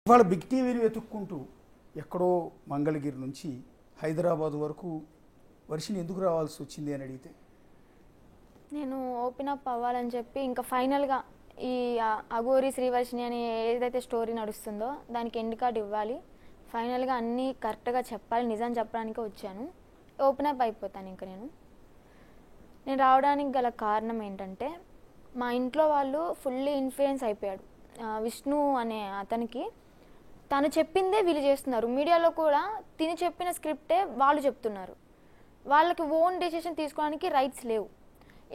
వాళ్ళ బిగ్ టీవీని వెతుక్కుంటూ ఎక్కడో మంగళగిరి నుంచి హైదరాబాద్ వరకు వర్షిని ఎందుకు రావాల్సి వచ్చింది అని అడిగితే, నేను ఓపెన్ అప్ అవ్వాలని చెప్పి ఇంకా ఫైనల్గా ఈ అఘోరి శ్రీవర్షిని అని ఏదైతే స్టోరీ నడుస్తుందో దానికి ఎండ్ కార్డ్ ఇవ్వాలి, ఫైనల్గా అన్నీ కరెక్ట్గా చెప్పాలి, నిజం చెప్పడానికి వచ్చాను. ఓపెన్ అప్ అయిపోతాను ఇంకా నేను రావడానికి గల కారణం ఏంటంటే మా ఇంట్లో వాళ్ళు ఫుల్లీ ఇన్ఫ్లుయెన్స్ అయిపోయాడు. విష్ణు అనే అతనికి తను చెప్పిందే వీళ్ళు చేస్తున్నారు. మీడియాలో కూడా తిని చెప్పిన స్క్రిప్టే వాళ్ళు చెప్తున్నారు. వాళ్ళకి ఓన్ డెసిషన్ తీసుకోవడానికి రైట్స్ లేవు.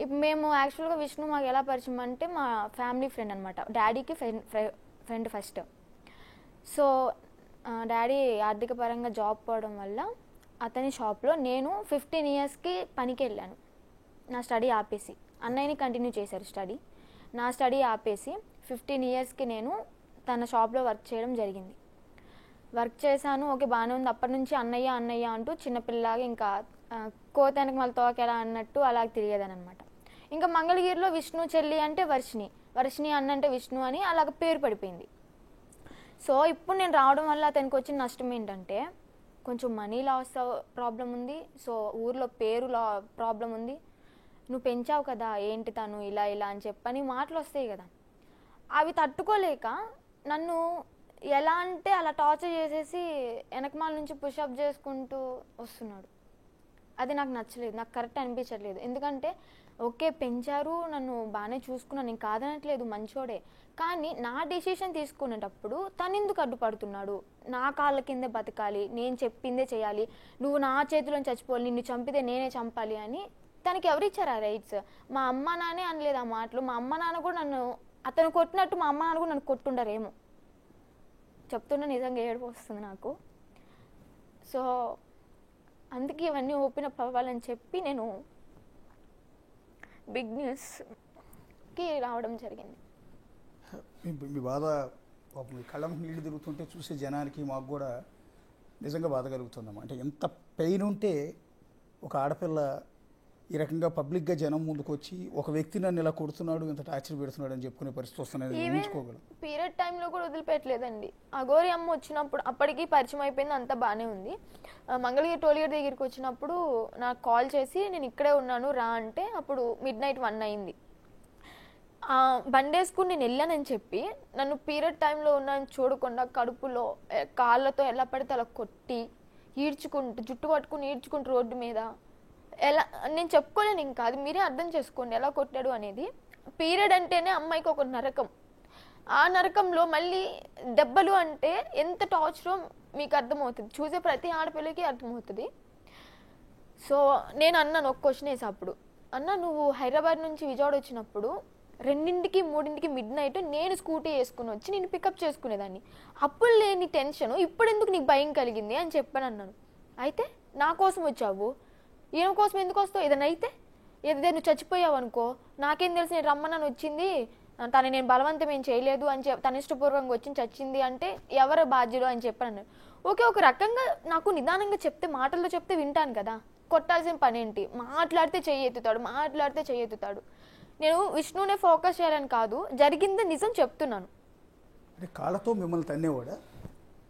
ఇప్పుడు మేము యాక్చువల్గా విష్ణు మాకు ఎలా పరిచయం అంటే మా ఫ్యామిలీ ఫ్రెండ్ అనమాట. డాడీకి ఫ్రెండ్ ఫస్ట్. సో డాడీ ఆర్థిక పరంగా జాబ్ పోవడం వల్ల అతని షాప్లో నేను 15 ఇయర్స్కి పనికి వెళ్ళాను. నా స్టడీ ఆపేసి అన్నయ్యని కంటిన్యూ చేశారు స్టడీ. నా స్టడీ ఆపేసి 15 ఇయర్స్కి నేను తన షాప్లో వర్క్ చేయడం జరిగింది. వర్క్ చేశాను, ఓకే బాగానే ఉంది. అప్పటి నుంచి అన్నయ్య అన్నయ్య అంటూ చిన్నపిల్లలాగా ఇంకా కోతానికి మళ్ళీ తోకెలా అన్నట్టు అలా తిరిగేదాని అనమాట. ఇంకా మంగళగిరిలో విష్ణు చెల్లి అంటే వర్షిని, వర్షిని అన్న అంటే విష్ణు అని అలాగ పేరు పడిపోయింది. సో ఇప్పుడు నేను రావడం వల్ల అతనికి వచ్చిన నష్టం ఏంటంటే కొంచెం మనీ లాస్ ప్రాబ్లం ఉంది. సో ఊర్లో పేరు ప్రాబ్లం ఉంది. నువ్వు పెంచావు కదా ఏంటి తను ఇలా ఇలా అని చెప్పని మాటలు వస్తాయి కదా, అవి తట్టుకోలేక నన్ను ఎలా అంటే అలా టార్చర్ చేసేసి వెనకమాల నుంచి పుషప్ చేసుకుంటూ వస్తున్నాడు. అది నాకు నచ్చలేదు, నాకు కరెక్ట్ అనిపించట్లేదు. ఎందుకంటే ఓకే పెంచారు, నన్ను బాగానే చూసుకున్నాను, నేను కాదనట్లేదు, మంచోడే. కానీ నా డెసిషన్ తీసుకునేటప్పుడు తను ఎందుకు అడ్డుపడుతున్నాడు? నా కాళ్ళ కిందే బతకాలి, నేను చెప్పిందే చేయాలి, నువ్వు నా చేతిలో చచ్చిపోవాలి, నిన్ను చంపితే నేనే చంపాలి అని తనకి ఎవరిచ్చారు ఆ రైట్స్? మా అమ్మ నాన్నే అనలేదు ఆ మాటలు. మా అమ్మ నాన్న కూడా నన్ను అతను కొట్టినట్టు మా అమ్మ నాన్న కూడా నన్ను కొట్టుండరేమో. చెప్తున్నా నిజంగా ఏడుపు వస్తుంది నాకు. సో అందుకే ఇవన్నీ ఓపెన్ అప్ అవ్వాలని చెప్పి నేను బిగ్ న్యూస్కి రావడం జరిగింది. మీ బాధ మీ కళ్ళ నీళ్ళు తిరుగుతుంటే చూసే జనానికి మాకు కూడా నిజంగా బాధ కలుగుతుందమ్మా. అంటే ఎంత పెయిన్ ఉంటే ఒక ఆడపిల్ల ఈ రకంగా పబ్లిక్గా జనం ముందుకు వచ్చి ఒక వ్యక్తి నన్ను ఇలా కొడుతున్నాడు, ఇంత టార్చర్ పెడుతున్నాడు అని చెప్పుకునే పరిస్థితి వస్తున్నది ఊహించుకోగలం. పీరియడ్ టైంలో కూడా వదిలిపెట్టలేదండి. అఘోరి అమ్మ వచ్చినప్పుడు అప్పటికి పరిచయం అయిపోయింది, అంతా బాగానే ఉంది. మంగళగిరి టోల్గేట్ దగ్గరికి వచ్చినప్పుడు నాకు కాల్ చేసి నేను ఇక్కడే ఉన్నాను రా అంటే అప్పుడు midnight 1 అయింది. బండేసుకుని నేను వెళ్ళానని చెప్పి నన్ను పీరియడ్ టైంలో ఉన్నాను చూడకుండా కడుపులో కాళ్ళతో ఎలా పడితే అలా కొట్టి ఈడ్చుకుంటూ జుట్టు పట్టుకుని ఈడ్చుకుంటూ రోడ్డు మీద ఎలా నేను చెప్పుకోలేను. ఇంకా అది మీరే అర్థం చేసుకోండి ఎలా కొట్టాడు అనేది. పీరియడ్ అంటేనే అమ్మాయికి ఒక నరకం. ఆ నరకంలో మళ్ళీ దెబ్బలు అంటే ఎంత టార్చరో మీకు అర్థమవుతుంది, చూసే ప్రతి ఆడపిల్లకి అర్థమవుతుంది. సో నేను అన్నాను ఒక క్వశ్చన్ వేసి అప్పుడు, అన్న నువ్వు హైదరాబాద్ నుంచి విజయవాడ వచ్చినప్పుడు 2కి 3కి midnight నేను స్కూటీ వేసుకుని వచ్చి నేను పికప్ చేసుకునేదాన్ని. అప్పుడు లేని టెన్షన్ ఇప్పుడు ఎందుకు నీకు భయం కలిగింది అని చెప్పాను అన్నాను. అయితే నా కోసం వచ్చావు, ఈయన కోసం ఎందుకు వస్తావు? ఏదైనా అయితే ఏదైతే నువ్వు చచ్చిపోయావు అనుకో, నాకేం తెలుసు, నేను రమ్మన్నాను వచ్చింది, తను నేను బలవంతం ఏం చేయలేదు అని తన ఇష్టపూర్వకంగా వచ్చి చచ్చింది అంటే ఎవరు బాధ్యులు అని చెప్పాను. ఓకే ఒక రకంగా నాకు నిదానంగా చెప్తే మాటల్లో చెప్తే వింటాను కదా, కొట్టాల్సిన పని ఏంటి? మాట్లాడితే చెయ్యెత్తుతాడు. నేను విష్ణునే ఫోకస్ చేయాలని కాదు, జరిగింది నిజం చెప్తున్నాను. కాళ్ళతో మిమ్మల్ని తన్నేవాడా?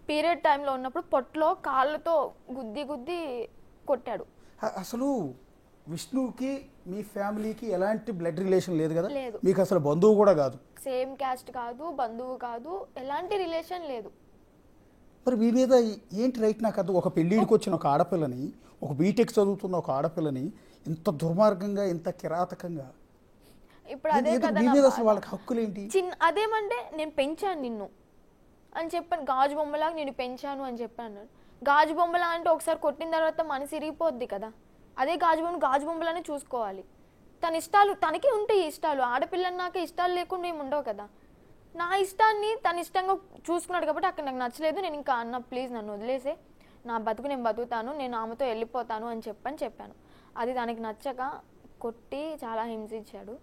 పీరియడ్ టైంలో ఉన్నప్పుడు పొట్టలో కాళ్ళతో గుద్ది కొట్టాడు. అసలు విష్ణుకి మీ ఫ్యామిలీకి ఎలాంటి బ్లడ్ రిలేషన్ లేదు కదా? లేదు. మీకు అసలు బంధువు కూడా కాదు, సేమ్ క్యాస్ట్ కాదు, బంధువు కాదు, ఎలాంటి రిలేషన్ లేదు. మరి మీ మీద ఏంటి రైట్? నాకు అది ఒక పెళ్ళిడికి వచ్చిన ఒక ఆడపిల్లని, ఒక బీటెక్ చదువుతున్న ఒక ఆడపిల్లని ఇంత దుర్మార్గంగా ఇంత కిరాతకంగా ఇప్పుడు అదే కదా అసలు వాళ్ళకి హక్కులు ఏంటి? అదేమంటే నేను పెంచాను నిన్ను అని చెప్పాను, గాజు బొమ్మలాగా నేను పెంచాను అని చెప్పాను. గాజు బొమ్మలా అంటే ఒకసారి కొట్టిన తర్వాత మనసు ఇరిగిపోద్ది కదా, అదే గాజు బొమ్మలానే చూసుకోవాలి. తన ఇష్టాలు తనకి ఉంటాయి, ఇష్టాలు. ఆడపిల్లన్నాక ఇష్టాలు లేకుండా ఏమి ఉండవు కదా. నా ఇష్టాన్ని తన ఇష్టంగా చూసుకున్నాడు కాబట్టి అక్కడ నాకు నచ్చలేదు. నేను ఇంకా అన్న ప్లీజ్ నన్ను వదిలేసే, నా బతుకు నేను బతుకుతాను, నేను ఆమెతో వెళ్ళిపోతాను అని చెప్పాను. అది తనకి నచ్చక కొట్టి చాలా హింసించాడు.